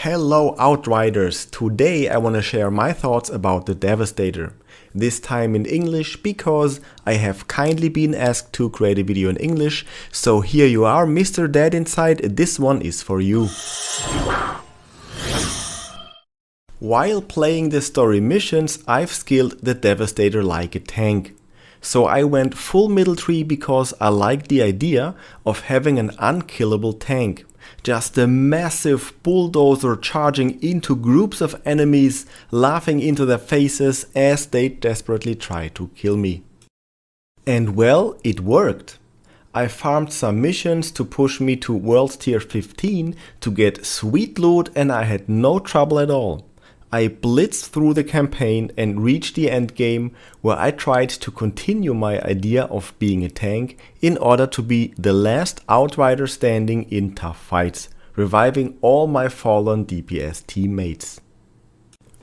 Hello Outriders! Today I want to share my thoughts about the Devastator. This time in English because I have kindly been asked to create a video in English, so here you are, Mr. Dead Inside, this one is for you. While playing the story missions, I've skilled the Devastator like a tank. So I went full middle tree because I like the idea of having an unkillable tank. Just a massive bulldozer charging into groups of enemies, laughing into their faces as they desperately try to kill me. And well, it worked. I farmed some missions to push me to World Tier 15 to get sweet loot, and I had no trouble at all. I blitzed through the campaign and reached the endgame, where I tried to continue my idea of being a tank in order to be the last Outrider standing in tough fights, reviving all my fallen DPS teammates.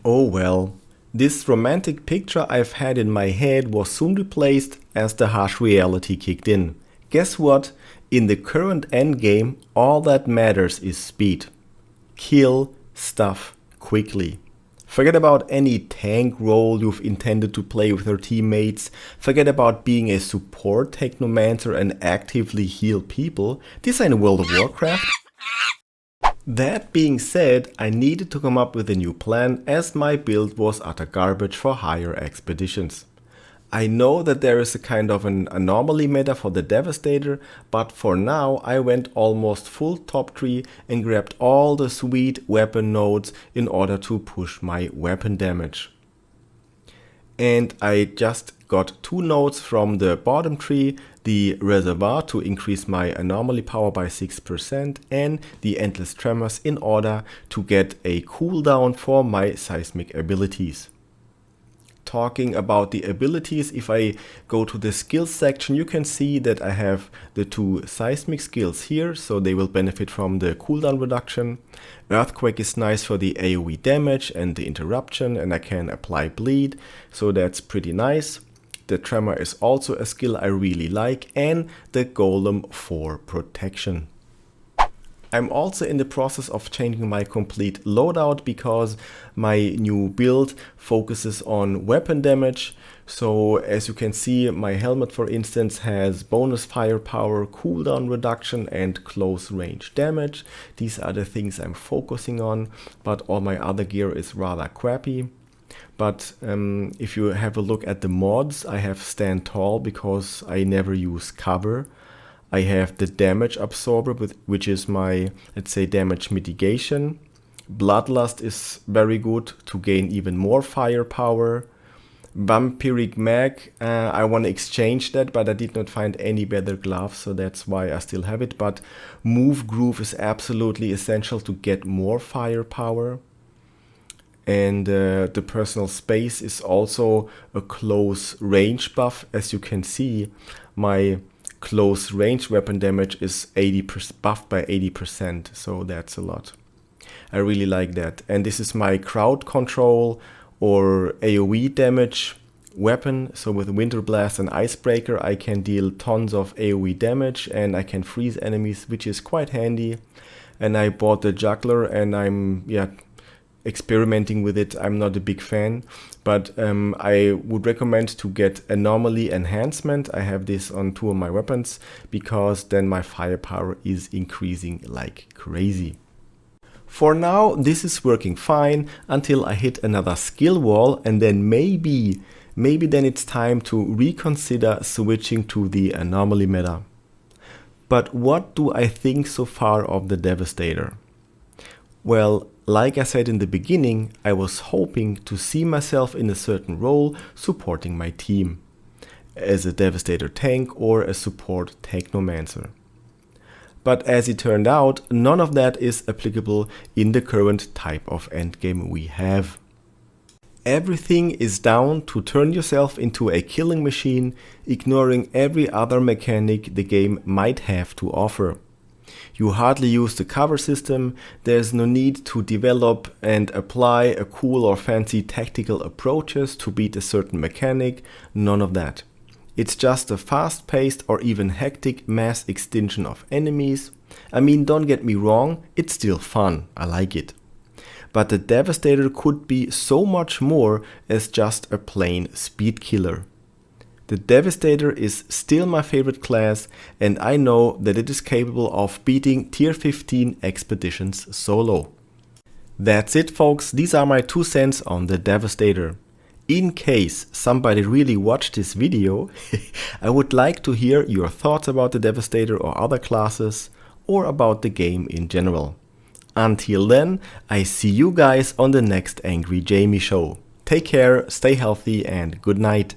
Oh well, this romantic picture I've had in my head was soon replaced as the harsh reality kicked in. Guess what? In the current endgame, all that matters is speed. Kill stuff quickly. Forget about any tank role you've intended to play with your teammates. Forget about being a support technomancer and actively heal people. This ain't World of Warcraft. That being said, I needed to come up with a new plan as my build was utter garbage for higher expeditions. I know that there is a kind of an anomaly meta for the Devastator, but for now I went almost full top tree and grabbed all the sweet weapon nodes in order to push my weapon damage. And I just got 2 nodes from the bottom tree, the Reservoir to increase my anomaly power by 6% and the Endless Tremors in order to get a cooldown for my seismic abilities. Talking about the abilities, if I go to the skills section, you can see that I have the 2 seismic skills here, so they will benefit from the cooldown reduction. Earthquake is nice for the AoE damage and the interruption, and I can apply bleed, so that's pretty nice. The tremor is also a skill I really like, and the golem for protection. I'm also in the process of changing my complete loadout because my new build focuses on weapon damage. So as you can see, my helmet for instance has bonus firepower, cooldown reduction and close range damage. These are the things I'm focusing on, but all my other gear is rather crappy. But if you have a look at the mods, I have Stand Tall because I never use cover. I have the Damage Absorber, which is my, let's say, damage mitigation. Bloodlust is very good to gain even more firepower. Vampiric Mag, I want to exchange that, but I did not find any better gloves, so that's why I still have it. But Move Groove is absolutely essential to get more firepower. And the Personal Space is also a close range buff. As you can see, my close range weapon damage is buffed by 80%, so that's a lot. I really like that. And this is my crowd control or AoE damage weapon. So with Winter Blast and Icebreaker I can deal tons of AoE damage and I can freeze enemies, which is quite handy. And I bought the Juggler and I'm experimenting with it. I'm not a big fan, but I would recommend to get Anomaly Enhancement. I have this on 2 of my weapons because then my firepower is increasing like crazy. For now, this is working fine until I hit another skill wall, and then maybe then it's time to reconsider switching to the Anomaly meta. But what do I think so far of the Devastator? Well, like I said in the beginning, I was hoping to see myself in a certain role supporting my team, as a Devastator tank or a support technomancer. But as it turned out, none of that is applicable in the current type of endgame we have. Everything is down to turn yourself into a killing machine, ignoring every other mechanic the game might have to offer. You hardly use the cover system, there's no need to develop and apply a cool or fancy tactical approaches to beat a certain mechanic, none of that. It's just a fast-paced or even hectic mass extinction of enemies. I mean, don't get me wrong, it's still fun, I like it. but the Devastator could be so much more as just a plain speed killer. The Devastator is still my favorite class, and I know that it is capable of beating tier 15 expeditions solo. That's it, folks, these are my 2 cents on the Devastator. In case somebody really watched this video, I would like to hear your thoughts about the Devastator or other classes, or about the game in general. Until then, I see you guys on the next Angry Jamie show. Take care, stay healthy, and good night.